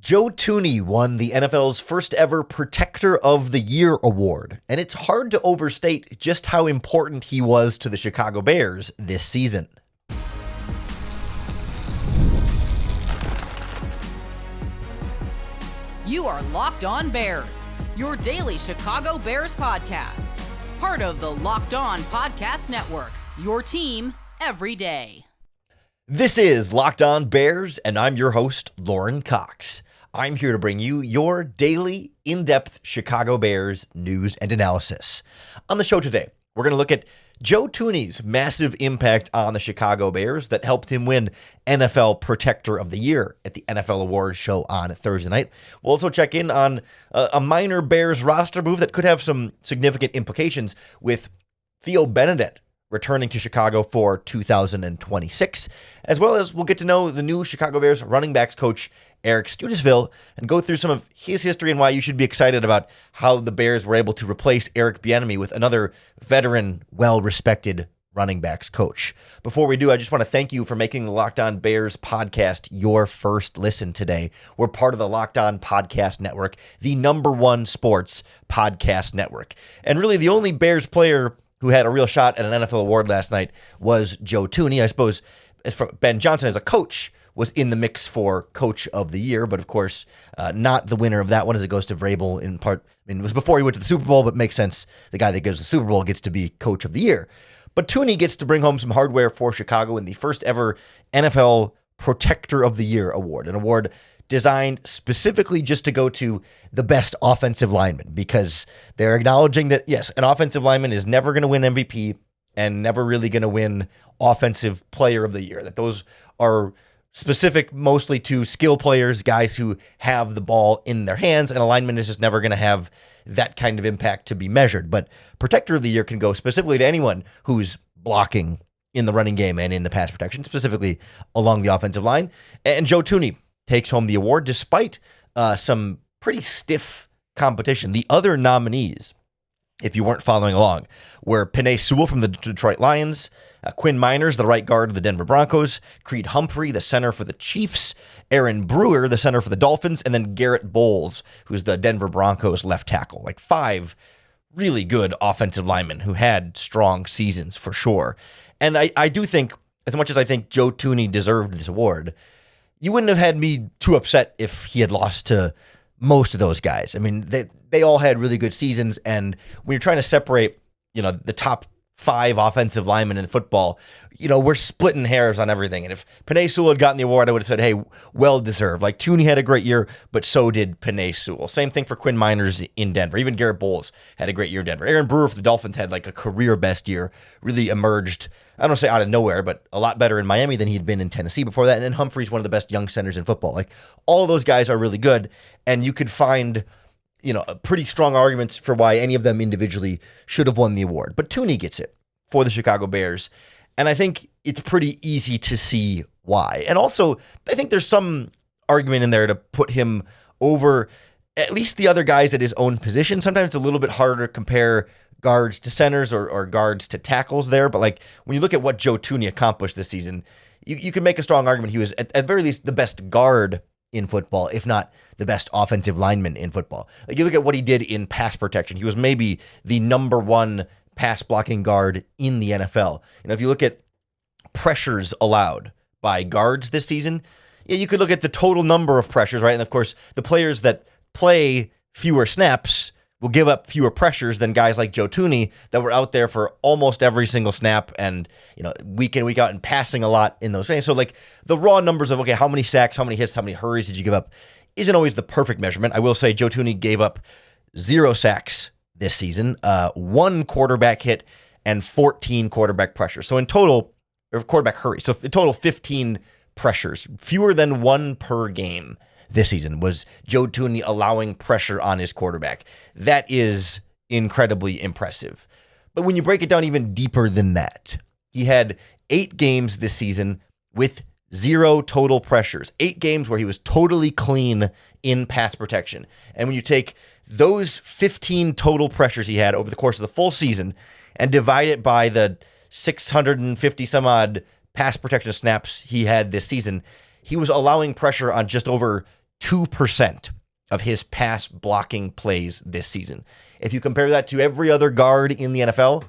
Joe Thuney won the NFL's first ever Protector of the Year award, and it's hard to overstate just how important he was to the Chicago Bears this season. You are Locked On Bears, your daily Chicago Bears podcast. Part of the Locked On Podcast Network, your team every day. This is Locked On Bears, and I'm your host, Lauren Cox. I'm here to bring you your daily, in-depth Chicago Bears news and analysis. On the show today, we're going to look at Joe Thuney's massive impact on the Chicago Bears that helped him win NFL Protector of the Year at the NFL Awards show on Thursday night. We'll also check in on a minor Bears roster move that could have some significant implications with Theo Benedet returning to Chicago for 2026, as well as we'll get to know the new Chicago Bears running backs coach, Eric Studesville, and go through some of his history and why you should be excited about how the Bears were able to replace Eric Bieniemy with another veteran, well-respected running backs coach. Before we do, I just want to thank you for making the Locked On Bears podcast your first listen today. We're part of the Locked On Podcast Network, the #1 sports podcast network. And really the only Bears player who had a real shot at an NFL award last night was Joe Thuney. I suppose Ben Johnson as a coach was in the mix for Coach of the Year, but of course, not the winner of that one as it goes to Vrabel in part. I mean, it was before he went to the Super Bowl, but makes sense. The guy that goes to the Super Bowl gets to be Coach of the Year. But Thuney gets to bring home some hardware for Chicago in the first ever NFL Protector of the Year award, an award designed specifically just to go to the best offensive lineman, because they're acknowledging that, yes, an offensive lineman is never going to win MVP and never really going to win Offensive Player of the Year, that those are specific mostly to skill players, guys who have the ball in their hands, and a lineman is just never going to have that kind of impact to be measured. But Protector of the Year can go specifically to anyone who's blocking in the running game and in the pass protection, specifically along the offensive line. And Joe Thuney takes home the award despite some pretty stiff competition. The other nominees, if you weren't following along, were Penei Sewell from the Detroit Lions, Quinn Miners, the right guard of the Denver Broncos, Creed Humphrey, the center for the Chiefs, Aaron Brewer, the center for the Dolphins, and then Garrett Bowles, who's the Denver Broncos left tackle. Like 5 really good offensive linemen who had strong seasons for sure. And I do think, as much as I think Joe Thuney deserved this award, you wouldn't have had me too upset if he had lost to most of those guys. I mean, they all had really good seasons, and when you're trying to separate, the top 5 offensive linemen in football, we're splitting hairs on everything. And if Penei Sewell had gotten the award, I would have said, hey, well deserved. Like, Thuney had a great year, but so did Penei Sewell. Same thing for Quinn Miners in Denver. Even Garrett Bowles had a great year in Denver. Aaron Brewer for the Dolphins had like a career best year, really emerged, I don't say out of nowhere, but a lot better in Miami than he'd been in Tennessee before that. And then Humphrey's one of the best young centers in football. Like, all of those guys are really good, and you could find pretty strong arguments for why any of them individually should have won the award. But Thuney gets it for the Chicago Bears, and I think it's pretty easy to see why. And also, I think there's some argument in there to put him over at least the other guys at his own position. Sometimes it's a little bit harder to compare guards to centers or guards to tackles there, but like when you look at what Joe Thuney accomplished this season, you can make a strong argument he was at very least the best guard in football, if not the best offensive lineman in football. Like, you look at what he did in pass protection, he was maybe the #1 pass blocking guard in the NFL. If you look at pressures allowed by guards this season, you could look at the total number of pressures, right? And of course, the players that play fewer snaps will give up fewer pressures than guys like Joe Thuney that were out there for almost every single snap and, week in, week out, and passing a lot in those games. So like the raw numbers of, okay, how many sacks, how many hits, how many hurries did you give up isn't always the perfect measurement. I will say Joe Thuney gave up 0 sacks this season, 1 quarterback hit, and 14 quarterback pressures. So in total, or quarterback hurry. So in total, 15 pressures, fewer than 1 per game this season was Joe Thuney allowing pressure on his quarterback. That is incredibly impressive. But when you break it down even deeper than that, he had 8 games this season with 0 total pressures, 8 games where he was totally clean in pass protection. And when you take those 15 total pressures he had over the course of the full season and divide it by the 650 some odd pass protection snaps he had this season, he was allowing pressure on just over 2% of his pass blocking plays this season. If you compare that to every other guard in the NFL,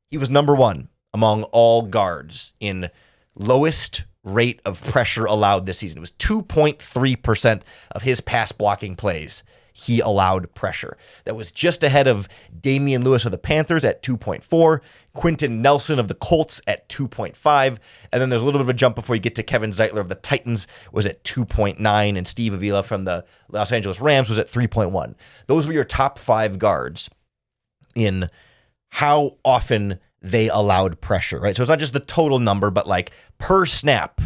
he was number one among all guards in lowest rate of pressure allowed this season. It was 2.3% of his pass blocking plays he allowed pressure. That was just ahead of Damian Lewis of the Panthers at 2.4, Quentin Nelson of the Colts at 2.5, and then there's a little bit of a jump before you get to Kevin Zeitler of the Titans was at 2.9, and Steve Avila from the Los Angeles Rams was at 3.1. Those were your top 5 guards in how often they allowed pressure, right? So it's not just the total number, but like per snap,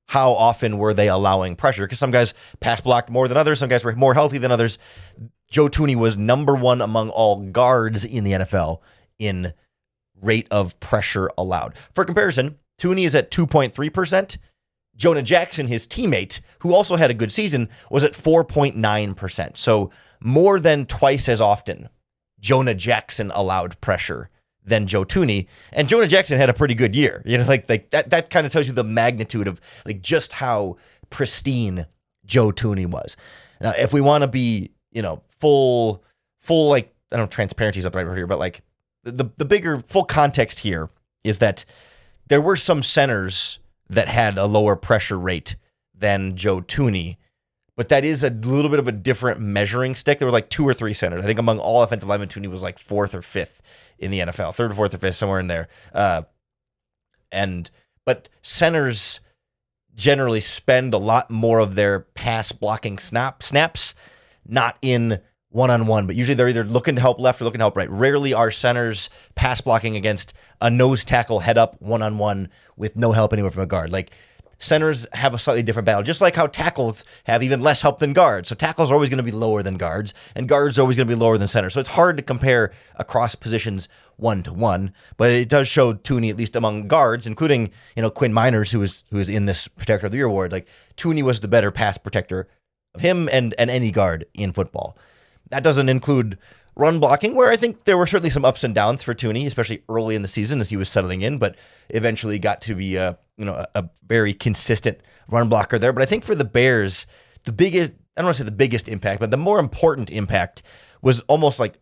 how often were they allowing pressure? Because some guys pass blocked more than others. Some guys were more healthy than others. Joe Thuney was number one among all guards in the NFL in rate of pressure allowed. For comparison, Thuney is at 2.3%. Jonah Jackson, his teammate, who also had a good season, was at 4.9%. So more than twice as often, Jonah Jackson allowed pressure than Joe Thuney, and Jonah Jackson had a pretty good year. You know, like that kind of tells you the magnitude of like just how pristine Joe Thuney was. Now, if we want to be, you know, full like, I don't know, transparency is not the right word here, but like the bigger full context here is that there were some centers that had a lower pressure rate than Joe Thuney, but that is a little bit of a different measuring stick. There were like 2 or 3 centers. I think among all offensive linemen, Thuney was like 4th or 5th in the NFL, 3rd, 4th, or 5th, somewhere in there. But centers generally spend a lot more of their pass blocking snaps, not in one-on-one, but usually they're either looking to help left or looking to help right. Rarely are centers pass blocking against a nose tackle head up one-on-one with no help anywhere from a guard. Like, centers have a slightly different battle, just like how tackles have even less help than guards. So tackles are always going to be lower than guards, and guards are always going to be lower than centers. So it's hard to compare across positions one-to-one, but it does show Thuney, at least among guards, including, you know, Quinn Miners, who is in this Protector of the Year award. Like, Thuney was the better pass protector of him and any guard in football. That doesn't include run blocking, where I think there were certainly some ups and downs for Thuney, especially early in the season as he was settling in, but eventually got to be a very consistent run blocker there. But I think for the Bears, the biggest, I don't want to say the biggest impact, but the more important impact was almost like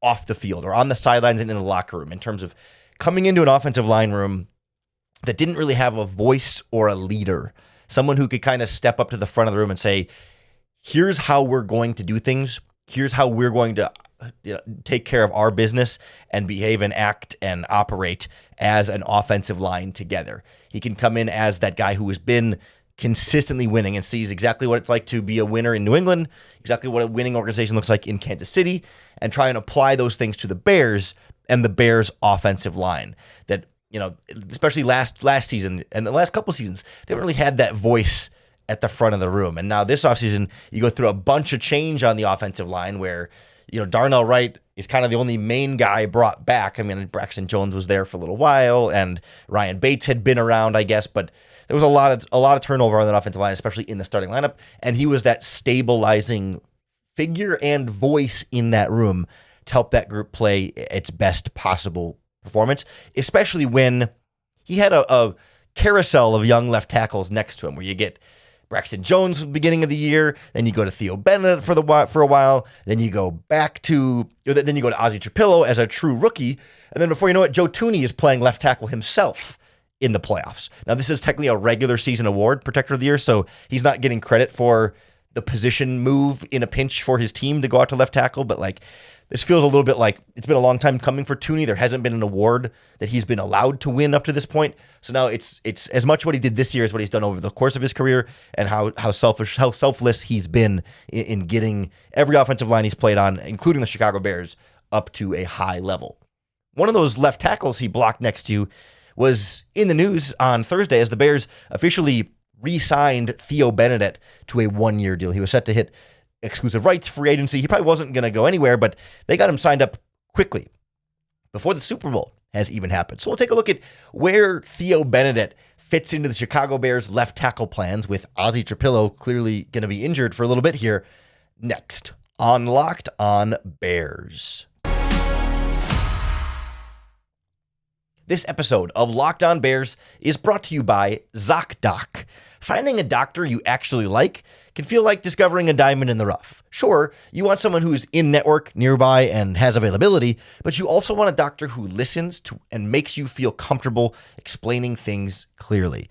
off the field or on the sidelines and in the locker room, in terms of coming into an offensive line room that didn't really have a voice or a leader, someone who could kind of step up to the front of the room and say, here's how we're going to do things. Here's how we're going to take care of our business and behave and act and operate as an offensive line together. He can come in as that guy who has been consistently winning and sees exactly what it's like to be a winner in New England, exactly what a winning organization looks like in Kansas City, and try and apply those things to the Bears and the Bears offensive line. That, you know, especially last season and the last couple seasons, they haven't really had that voice at the front of the room. And now this offseason, you go through a bunch of change on the offensive line where, you know, Darnell Wright is kind of the only main guy brought back. I mean, Braxton Jones was there for a little while, and Ryan Bates had been around, I guess, but there was a lot of turnover on that offensive line, especially in the starting lineup, and he was that stabilizing figure and voice in that room to help that group play its best possible performance, especially when he had a carousel of young left tackles next to him, where you get Braxton Jones at the beginning of the year, then you go to Theo Benedet for a while, then you go to Ozzy Trapillo as a true rookie, and then before you know it, Joe Thuney is playing left tackle himself in the playoffs. Now, this is technically a regular season award, Protector of the Year, so he's not getting credit for the position move in a pinch for his team to go out to left tackle, but like, this feels a little bit like it's been a long time coming for Thuney. There hasn't been an award that he's been allowed to win up to this point. So now it's as much what he did this year as what he's done over the course of his career, and how selfless he's been in getting every offensive line he's played on, including the Chicago Bears, up to a high level. One of those left tackles he blocked next to was in the news on Thursday as the Bears officially re-signed Theo Benedet to a 1-year deal. He was set to hit exclusive rights free agency. He probably wasn't going to go anywhere, but they got him signed up quickly before the Super Bowl has even happened. So we'll take a look at where Theo Benedet fits into the Chicago Bears left tackle plans, with Ozzy Trapillo clearly going to be injured for a little bit here, next on Locked On Bears. This episode of Locked On Bears is brought to you by ZocDoc. Finding a doctor you actually like can feel like discovering a diamond in the rough. Sure, you want someone who's in-network, nearby, and has availability, but you also want a doctor who listens to and makes you feel comfortable explaining things clearly.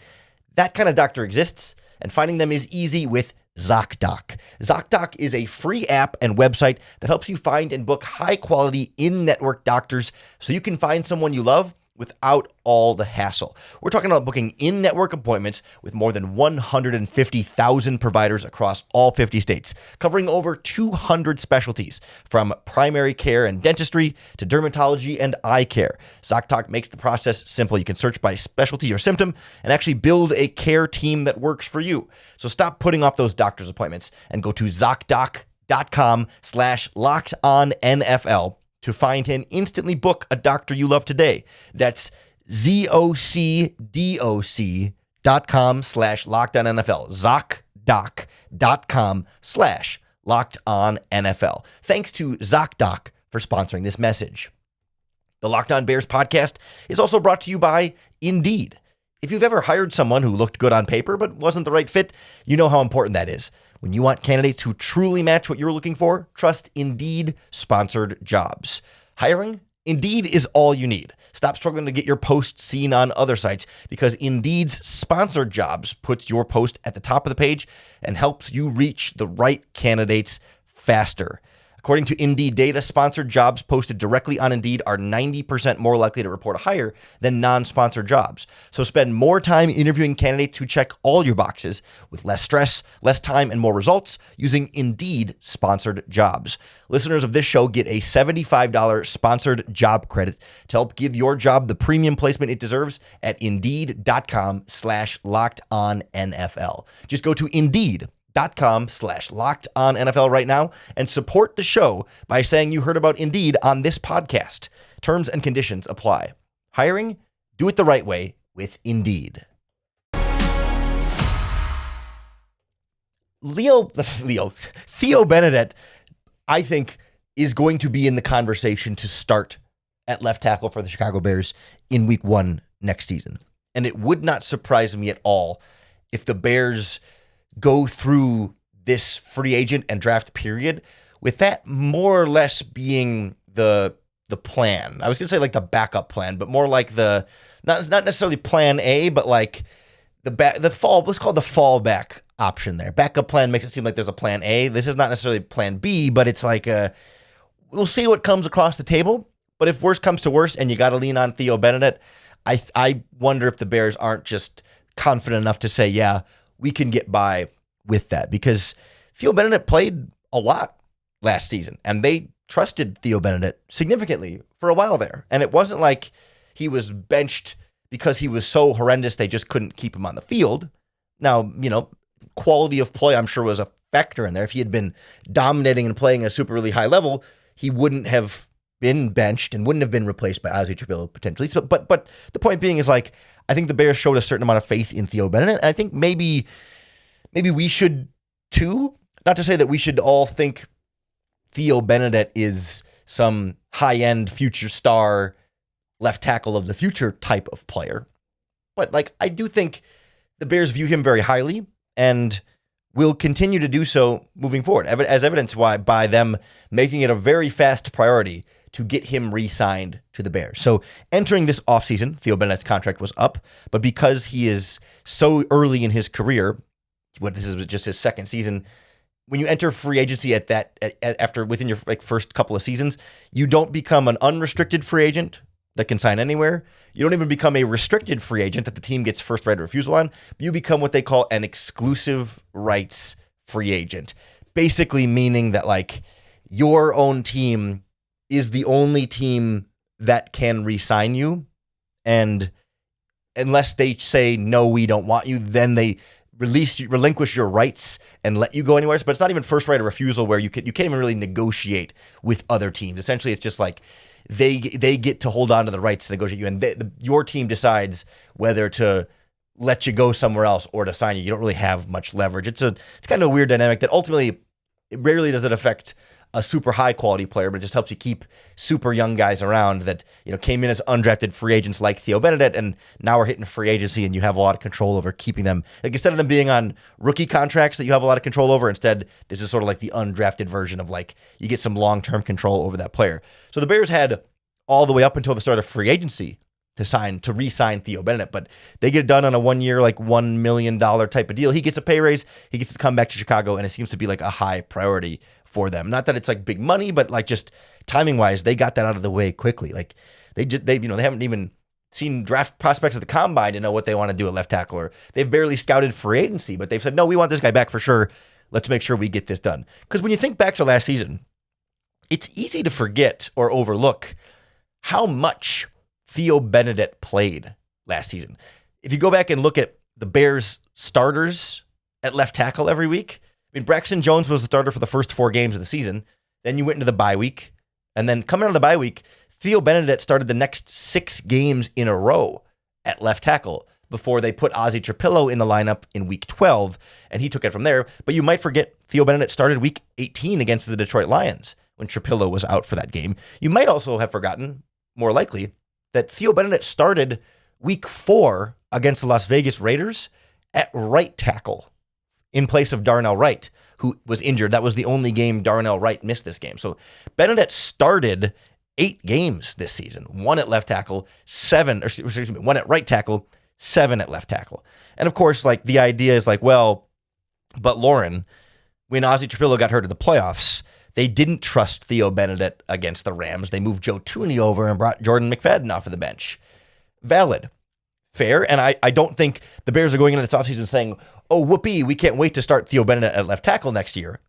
That kind of doctor exists, and finding them is easy with ZocDoc. ZocDoc is a free app and website that helps you find and book high-quality in-network doctors so you can find someone you love without all the hassle. We're talking about booking in-network appointments with more than 150,000 providers across all 50 states, covering over 200 specialties, from primary care and dentistry to dermatology and eye care. ZocDoc makes the process simple. You can search by specialty or symptom and actually build a care team that works for you. So stop putting off those doctor's appointments and go to ZocDoc.com/LockedOnNFL to find and instantly book a doctor you love today. That's ZocDoc.com/LockedOnNFL. ZocDoc.com/LockedOnNFL. Thanks to ZocDoc for sponsoring this message. The Locked On Bears podcast is also brought to you by Indeed. If you've ever hired someone who looked good on paper but wasn't the right fit, you know how important that is. When you want candidates who truly match what you're looking for, trust Indeed sponsored jobs. Hiring? Indeed is all you need. Stop struggling to get your post seen on other sites, because Indeed's sponsored jobs puts your post at the top of the page and helps you reach the right candidates faster. According to Indeed data, sponsored jobs posted directly on Indeed are 90% more likely to report a hire than non-sponsored jobs. So spend more time interviewing candidates who check all your boxes with less stress, less time, and more results using Indeed sponsored jobs. Listeners of this show get a $75 sponsored job credit to help give your job the premium placement it deserves at Indeed.com/LockedOnNFL. Just go to Indeed.com/LockedOnNFL right now and support the show by saying you heard about Indeed on this podcast. Terms and conditions apply. Hiring? Do it the right way with Indeed. Theo Benedet, I think, is going to be in the conversation to start at left tackle for the Chicago Bears in week 1 next season. And it would not surprise me at all if the Bears go through this free agent and draft period with that more or less being the plan. I was going to say like the backup plan, but more like not necessarily plan A, but like let's call it the fallback option there. Backup plan makes it seem like there's a plan A. This is not necessarily plan B, but it's like we'll see what comes across the table. But if worse comes to worse and you got to lean on Theo Benedet, I wonder if the Bears aren't just confident enough to say, yeah, we can get by with that, because Theo Benedet played a lot last season and they trusted Theo Benedet significantly for a while there. And it wasn't like he was benched because he was so horrendous they just couldn't keep him on the field. Now, quality of play I'm sure was a factor in there. If he had been dominating and playing at a super really high level, he wouldn't have been benched and wouldn't have been replaced by Ozzie Trapilo potentially. So, but the point being is, like, I think the Bears showed a certain amount of faith in Theo Benedet, and I think maybe we should too. Not to say that we should all think Theo Benedet is some high-end future star left tackle of the future type of player, but like, I do think the Bears view him very highly and will continue to do so moving forward, as evidenced by them making it a very fast priority to get him re-signed to the Bears. So entering this offseason, Theo Benedet's contract was up, but because he is so early in his career, this is just his second season, when you enter free agency within your first couple of seasons, you don't become an unrestricted free agent that can sign anywhere. You don't even become a restricted free agent that the team gets first right of refusal on. You become what they call an exclusive rights free agent, basically meaning that like your own team is the only team that can re-sign you, and unless they say no, we don't want you, then they relinquish your rights and let you go anywhere. But it's not even first right of refusal, where you can't even really negotiate with other teams. Essentially, it's just like they get to hold on to the rights to negotiate you, and your team decides whether to let you go somewhere else or to sign you. You don't really have much leverage. It's kind of a weird dynamic that ultimately, rarely does it affect a super high quality player, but it just helps you keep super young guys around that, came in as undrafted free agents like Theo Benedet, and now are hitting free agency, and you have a lot of control over keeping them. Like, instead of them being on rookie contracts that you have a lot of control over, instead, this is sort of like the undrafted version of, like, you get some long-term control over that player. So the Bears had all the way up until the start of free agency to re-sign Theo Benedet, but they get it done on a 1 year, like $1 million type of deal. He gets a pay raise, he gets to come back to Chicago, and it seems to be like a high priority for them. Not that it's like big money, but like just timing wise, they got that out of the way quickly. Like they haven't even seen draft prospects at the combine to know what they want to do at left tackle, or they've barely scouted free agency, but they've said, no, we want this guy back for sure. Let's make sure we get this done. Because when you think back to last season, it's easy to forget or overlook how much Theo Benedet played last season. If you go back and look at the Bears starters at left tackle every week, I mean, Braxton Jones was the starter for the first 4 games of the season. Then you went into the bye week. And then coming out of the bye week, Theo Benedet started the next 6 games in a row at left tackle before they put Ozzie Trapillo in the lineup in week 12, and he took it from there. But you might forget Theo Benedet started week 18 against the Detroit Lions when Trapillo was out for that game. You might also have forgotten, more likely, that Theo Benedet started week 4 against the Las Vegas Raiders at right tackle in place of Darnell Wright, who was injured. That was the only game Darnell Wright missed this game. So Benedet started 8 games this season, 1 at left tackle, 1 at right tackle, 7 at left tackle. And of course, like, the idea is like, well, but Lauren, when Ozzie Trapillo got hurt in the playoffs, they didn't trust Theo Benedet against the Rams. They moved Joe Thuney over and brought Jordan McFadden off of the bench. Valid. Fair. And I don't think the Bears are going into this offseason saying, oh, whoopee, we can't wait to start Theo Benedet at left tackle next year.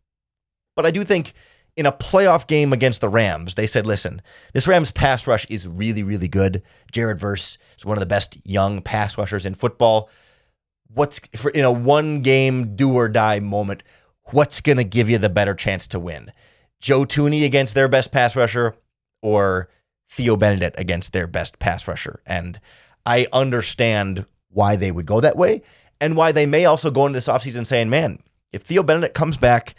But I do think in a playoff game against the Rams, they said, listen, this Rams pass rush is really, really good. Jared Verse is one of the best young pass rushers in football. In a one-game do-or-die moment, what's going to give you the better chance to win? Joe Thuney against their best pass rusher, or Theo Benedet against their best pass rusher? And I understand why they would go that way, and why they may also go into this offseason saying, man, if Theo Benedet comes back,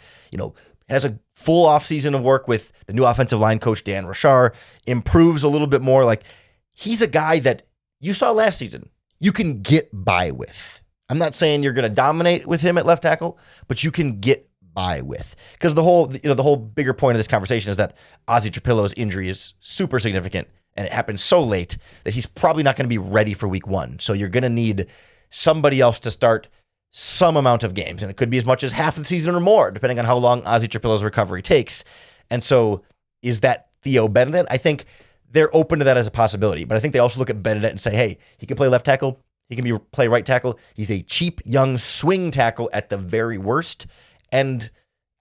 has a full offseason of work with the new offensive line coach, Dan Rashar, improves a little bit more, like, he's a guy that you saw last season you can get by with. I'm not saying you're going to dominate with him at left tackle, but you can get by with. Because the whole bigger point of this conversation is that Ozzie Trapillo's injury is super significant, and it happened so late that he's probably not going to be ready for week 1. So you're going to need somebody else to start some amount of games, and it could be as much as half the season or more, depending on how long Ozzie Trapillo's recovery takes. And so is that Theo Benedet? I think they're open to that as a possibility, but I think they also look at Benedet and say, hey, he can play left tackle, he can play right tackle. He's a cheap, young swing tackle at the very worst. And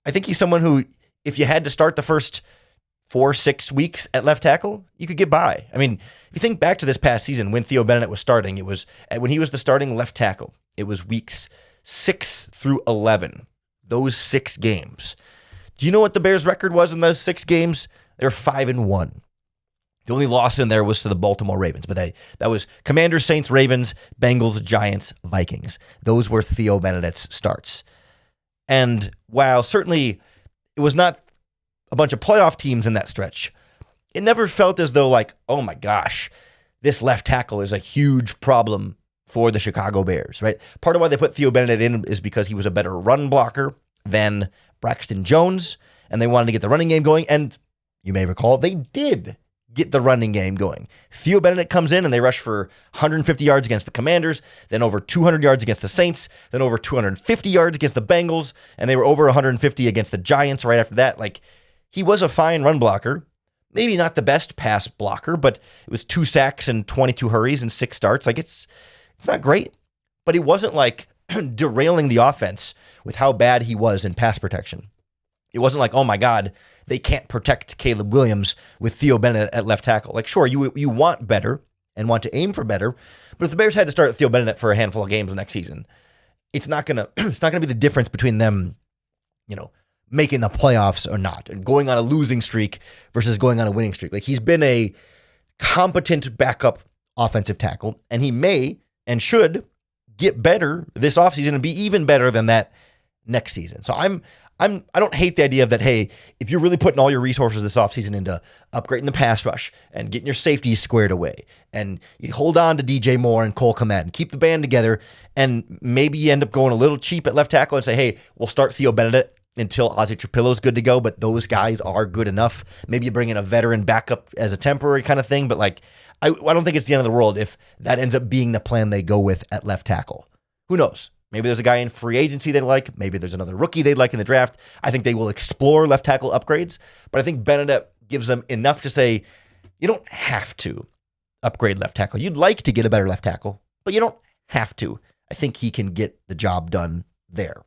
I think he's someone who, if you had to start the first 4-6 weeks at left tackle, you could get by. I mean, if you think back to this past season when Theo Benedet was starting, it was when he was the starting left tackle. It was weeks 6 through 11, those 6 games. Do you know what the Bears' record was in those 6 games? They were 5-1. The only loss in there was to the Baltimore Ravens, but that was Commanders, Saints, Ravens, Bengals, Giants, Vikings. Those were Theo Benedet's starts. And while certainly it was not a bunch of playoff teams in that stretch, it never felt as though, like, oh my gosh, this left tackle is a huge problem for the Chicago Bears, right? Part of why they put Theo Benedet in is because he was a better run blocker than Braxton Jones, and they wanted to get the running game going, and you may recall they did get the running game going. Theo Benedet comes in and they rush for 150 yards against the Commanders, then over 200 yards against the Saints, then over 250 yards against the Bengals, and they were over 150 against the Giants right after that. Like, he was a fine run blocker. Maybe not the best pass blocker, but it was 2 sacks and 22 hurries and 6 starts. Like, it's not great, but he wasn't like derailing the offense with how bad he was in pass protection. It wasn't like, oh my God, they can't protect Caleb Williams with Theo Benedet at left tackle. Like, sure, you want better and want to aim for better, but if the Bears had to start Theo Benedet for a handful of games next season, it's not gonna be the difference between them, making the playoffs or not, and going on a losing streak versus going on a winning streak. Like, he's been a competent backup offensive tackle, and he may and should get better this offseason and be even better than that next season. So I'm I don't hate the idea of that, hey, if you're really putting all your resources this offseason into upgrading the pass rush and getting your safeties squared away, and you hold on to DJ Moore and Cole Kmet and keep the band together, and maybe you end up going a little cheap at left tackle and say, hey, we'll start Theo Benedet until Ozzie Trapillo's good to go, but those guys are good enough. Maybe you bring in a veteran backup as a temporary kind of thing, but like, I don't think it's the end of the world if that ends up being the plan they go with at left tackle. Who knows? Maybe there's a guy in free agency they like. Maybe there's another rookie they'd like in the draft. I think they will explore left tackle upgrades, but I think Benedet gives them enough to say, you don't have to upgrade left tackle. You'd like to get a better left tackle, but you don't have to. I think he can get the job done there.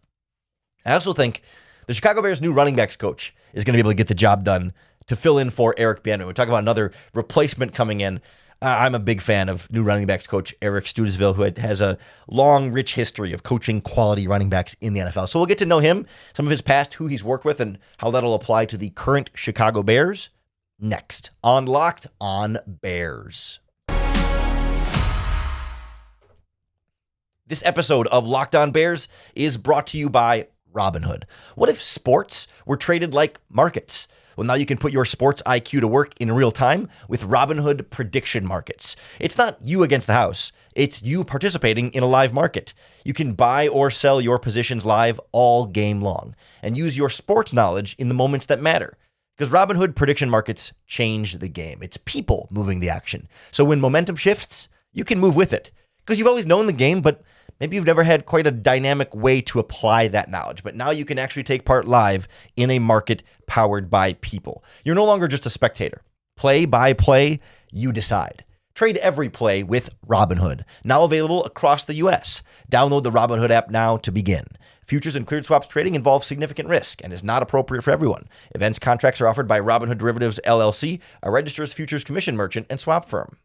I also think the Chicago Bears' new running backs coach is going to be able to get the job done to fill in for Eric Bieniemy. We talk about another replacement coming in. I'm a big fan of new running backs coach Eric Studesville, who has a long, rich history of coaching quality running backs in the NFL. So we'll get to know him, some of his past, who he's worked with, and how that'll apply to the current Chicago Bears next on Locked On Bears. This episode of Locked On Bears is brought to you by Robinhood. What if sports were traded like markets? Well, now you can put your sports IQ to work in real time with Robinhood prediction markets. It's not you against the house. It's you participating in a live market. You can buy or sell your positions live all game long and use your sports knowledge in the moments that matter. Because Robinhood prediction markets change the game. It's people moving the action. So when momentum shifts, you can move with it. Because you've always known the game, but maybe you've never had quite a dynamic way to apply that knowledge, but now you can actually take part live in a market powered by people. You're no longer just a spectator. Play by play, you decide. Trade every play with Robinhood, now available across the U.S. Download the Robinhood app now to begin. Futures and cleared swaps trading involves significant risk and is not appropriate for everyone. Events contracts are offered by Robinhood Derivatives, LLC, a registered futures commission merchant and swap firm.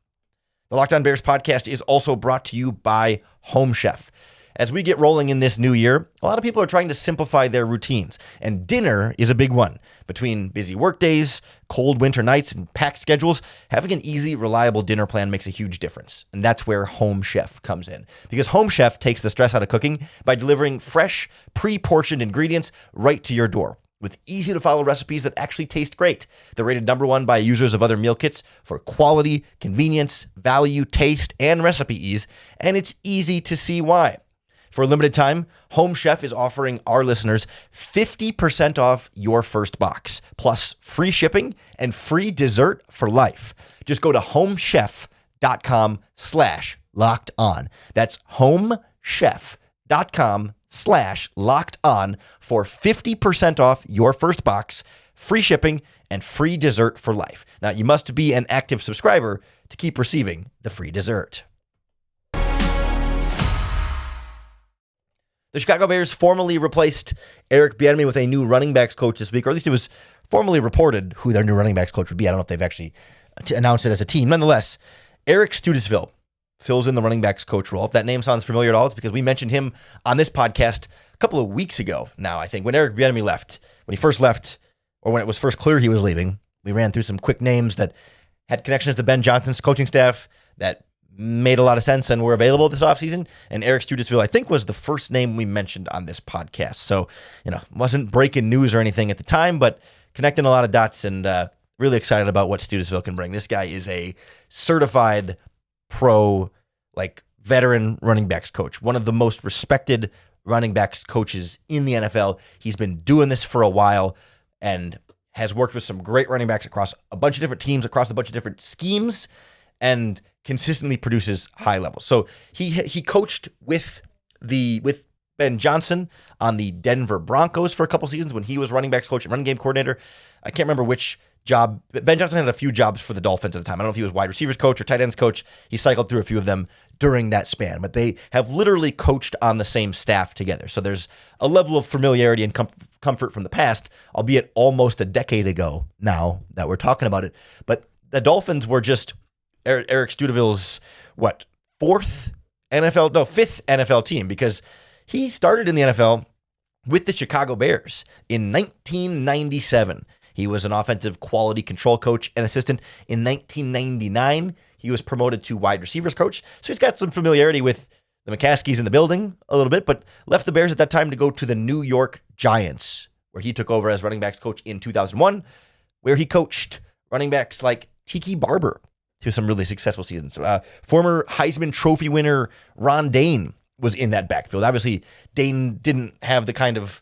The Locked On Bears podcast is also brought to you by Home Chef. As we get rolling in this new year, a lot of people are trying to simplify their routines, and dinner is a big one. Between busy work days, cold winter nights, and packed schedules, having an easy, reliable dinner plan makes a huge difference. And that's where Home Chef comes in. Because Home Chef takes the stress out of cooking by delivering fresh, pre-portioned ingredients right to your door, with easy-to-follow recipes that actually taste great. They're rated #1 by users of other meal kits for quality, convenience, value, taste, and recipe ease, and it's easy to see why. For a limited time, Home Chef is offering our listeners 50% off your first box, plus free shipping and free dessert for life. Just go to homechef.com/lockedon. That's homechef.com/lockedon for 50% off your first box, free shipping, and free dessert for life. Now, you must be an active subscriber to keep receiving the free dessert. The Chicago Bears formally replaced Eric Bieniemy with a new running backs coach this week, or at least it was formally reported who their new running backs coach would be. I don't know if they've actually announced it as a team. Nonetheless, Eric Studesville fills in the running backs coach role. If that name sounds familiar at all, it's because we mentioned him on this podcast a couple of weeks ago now, I think, when Eric Bieniemy left. When he first left, or when it was first clear he was leaving, we ran through some quick names that had connections to Ben Johnson's coaching staff that made a lot of sense and were available this offseason. And Eric Studesville, I think, was the first name we mentioned on this podcast. So, wasn't breaking news or anything at the time, but connecting a lot of dots and really excited about what Studesville can bring. This guy is a certified pro, veteran running backs coach, one of the most respected running backs coaches in the NFL. He's been doing this for a while and has worked with some great running backs across a bunch of different teams, across a bunch of different schemes, and consistently produces high levels. So he coached with Ben Johnson on the Denver Broncos for a couple seasons when he was running backs coach and running game coordinator. I can't remember which job. Ben Johnson had a few jobs for the Dolphins at the time. I don't know if he was wide receivers coach or tight ends coach. He cycled through a few of them during that span, but they have literally coached on the same staff together. So there's a level of familiarity and comfort from the past, albeit almost a decade ago now that we're talking about it. But the Dolphins were just Eric Studesville's fifth NFL team, because he started in the NFL with the Chicago Bears in 1997. He was an offensive quality control coach and assistant. In 1999, he was promoted to wide receivers coach. So he's got some familiarity with the McCaskies in the building a little bit, but left the Bears at that time to go to the New York Giants where he took over as running backs coach in 2001, where he coached running backs like Tiki Barber to some really successful seasons. Former Heisman Trophy winner Ron Dane was in that backfield. Obviously, Dane didn't have the kind of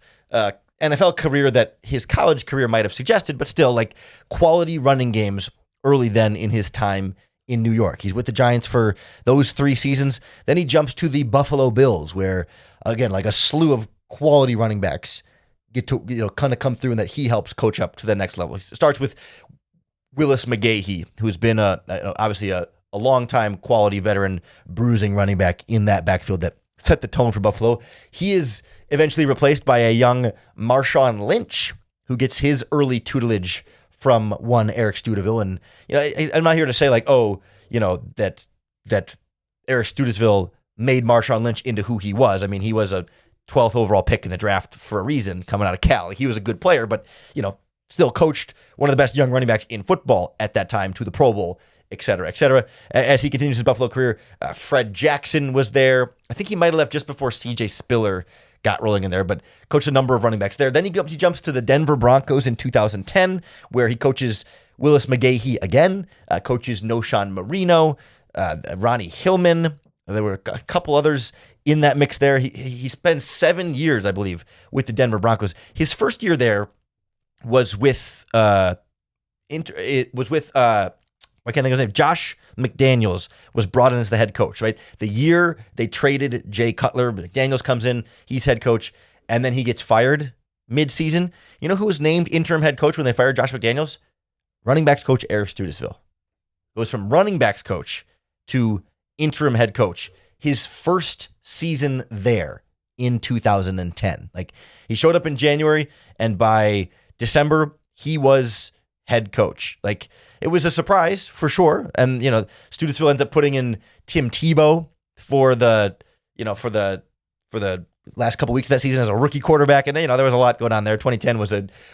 NFL career that his college career might have suggested, but still, like, quality running games early then in his time in New York. He's with the Giants for those 3 seasons. Then he jumps to the Buffalo Bills, where, again, like a slew of quality running backs get to, kind of come through, and that he helps coach up to the next level. He starts with Willis McGahee, who's been obviously a long-time quality veteran bruising running back in that backfield that set the tone for Buffalo. He is eventually replaced by a young Marshawn Lynch, who gets his early tutelage from one Eric Studesville. And I'm not here to say that Eric Studesville made Marshawn Lynch into who he was. I mean, he was a 12th overall pick in the draft for a reason, coming out of Cal. He was a good player, but still coached one of the best young running backs in football at that time to the Pro Bowl, et cetera, et cetera. As he continues his Buffalo career, Fred Jackson was there. I think he might have left just before C.J. Spiller got rolling in there, but coached a number of running backs there. Then he jumps to the Denver Broncos in 2010, where he coaches Willis McGahee again, coaches Noshawn Marino, Ronnie Hillman. There were a couple others in that mix there. He spent 7 years, I believe, with the Denver Broncos. His first year there was with I can't think of his name. Josh McDaniels was brought in as the head coach, right? The year they traded Jay Cutler, McDaniels comes in, he's head coach, and then he gets fired mid-season. You know who was named interim head coach when they fired Josh McDaniels? Running backs coach Eric Studesville. Goes from running backs coach to interim head coach. His first season there in 2010. Like, he showed up in January, and by December, he was head coach. Like, it was a surprise for sure. And, Studesville ends up putting in Tim Tebow for the last couple weeks of that season as a rookie quarterback. And, there was a lot going on there. 2010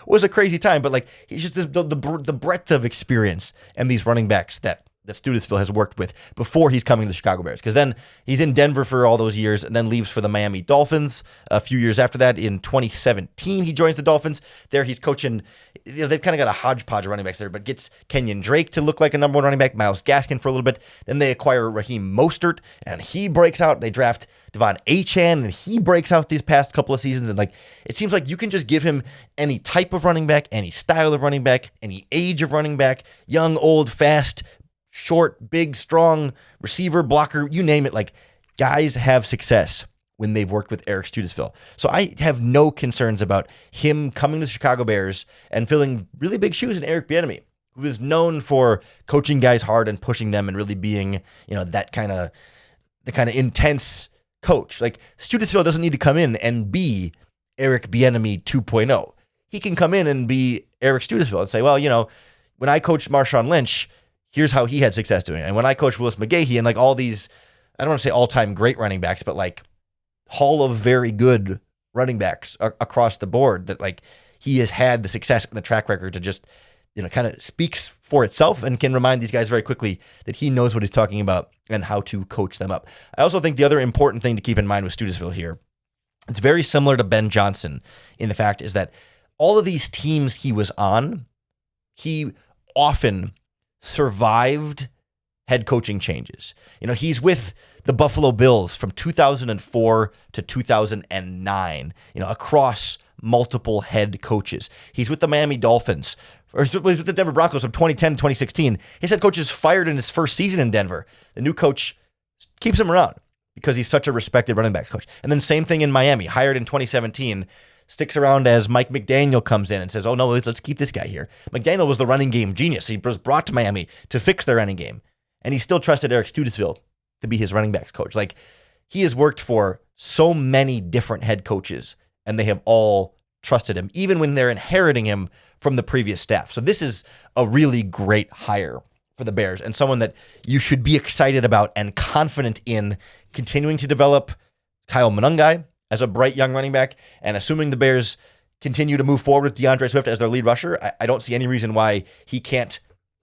was a crazy time, but like, he's just the breadth of experience and these running backs that Studesville has worked with before he's coming to the Chicago Bears. Because then he's in Denver for all those years and then leaves for the Miami Dolphins. A few years after that, in 2017, he joins the Dolphins. There he's coaching. They've kind of got a hodgepodge of running backs there, but gets Kenyon Drake to look like a number 1 running back, Myles Gaskin for a little bit. Then they acquire Raheem Mostert, and he breaks out. They draft Devon Achane, and he breaks out these past couple of seasons. And it seems like you can just give him any type of running back, any style of running back, any age of running back, young, old, fast, short, big, strong, receiver, blocker, you name it. Like, guys have success when they've worked with Eric Studesville. So I have no concerns about him coming to the Chicago Bears and filling really big shoes in Eric Bieniemy, who is known for coaching guys hard and pushing them and really being, the kind of intense coach. Like, Studesville doesn't need to come in and be Eric Bieniemy 2.0. He can come in and be Eric Studesville and say, well, when I coached Marshawn Lynch, here's how he had success doing it. And when I coached Willis McGahee and all these, I don't want to say all-time great running backs, but Hall of very good running backs across the board, that he has had the success and the track record to just, kind of speaks for itself and can remind these guys very quickly that he knows what he's talking about and how to coach them up. I also think the other important thing to keep in mind with Studesville here, it's very similar to Ben Johnson in the fact is that all of these teams he was on, he often survived head coaching changes. He's with the Buffalo Bills from 2004 to 2009, across multiple head coaches. He's with the Miami Dolphins, or he's with the Denver Broncos from 2010 to 2016. His head coach is fired in his first season in Denver. The new coach keeps him around because he's such a respected running backs coach. And then same thing in Miami, hired in 2017, sticks around as Mike McDaniel comes in and says, oh, no, let's keep this guy here. McDaniel was the running game genius. He was brought to Miami to fix their running game. And he still trusted Eric Studesville to be his running backs coach. He has worked for so many different head coaches, and they have all trusted him, even when they're inheriting him from the previous staff. So this is a really great hire for the Bears, and someone that you should be excited about and confident in continuing to develop Kyle Monangai as a bright young running back, and assuming the Bears continue to move forward with DeAndre Swift as their lead rusher, I don't see any reason why he can't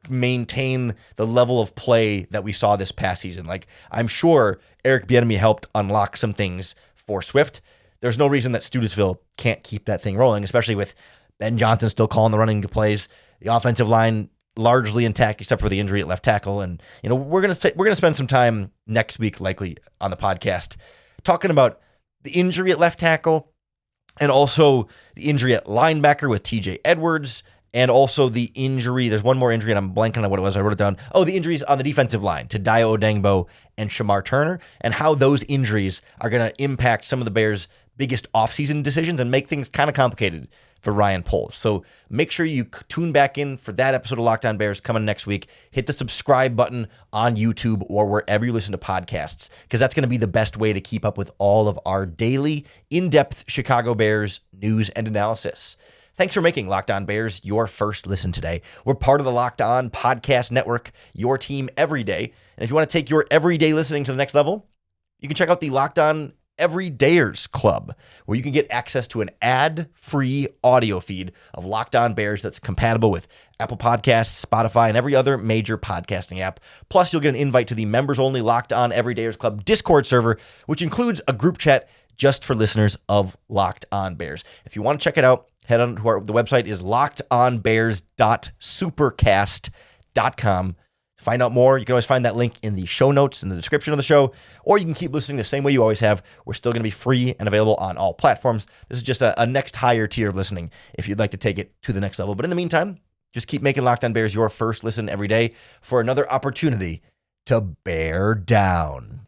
maintain the level of play that we saw this past season. I'm sure Eric Bieniemy helped unlock some things for Swift there's no reason that Studesville can't keep that thing rolling, especially with Ben Johnson still calling the running plays, the offensive line largely intact except for the injury at left tackle. And we're gonna spend some time next week likely on the podcast talking about the injury at left tackle and also the injury at linebacker with TJ Edwards, and also the injury. There's one more injury, and I'm blanking on what it was. I wrote it down. Oh, the injuries on the defensive line to Dio Odengbo and Shamar Turner, and how those injuries are going to impact some of the Bears' biggest offseason decisions and make things kind of complicated for Ryan Poles. So make sure you tune back in for that episode of Locked On Bears coming next week. Hit the subscribe button on YouTube or wherever you listen to podcasts, because that's going to be the best way to keep up with all of our daily, in-depth Chicago Bears news and analysis. Thanks for making Locked On Bears your first listen today. We're part of the Locked On Podcast Network, your team every day. And if you want to take your everyday listening to the next level, you can check out the Locked On Everydayers Club, where you can get access to an ad-free audio feed of Locked On Bears that's compatible with Apple Podcasts, Spotify, and every other major podcasting app. Plus, you'll get an invite to the members-only Locked On Everydayers Club Discord server, which includes a group chat just for listeners of Locked On Bears. If you want to check it out, head on to the website is lockedonbears.supercast.com. Find out more. You can always find that link in the show notes in the description of the show, or you can keep listening the same way you always have. We're still going to be free and available on all platforms. This is just a next higher tier of listening if you'd like to take it to the next level. But in the meantime, just keep making Locked On Bears your first listen every day for another opportunity to bear down.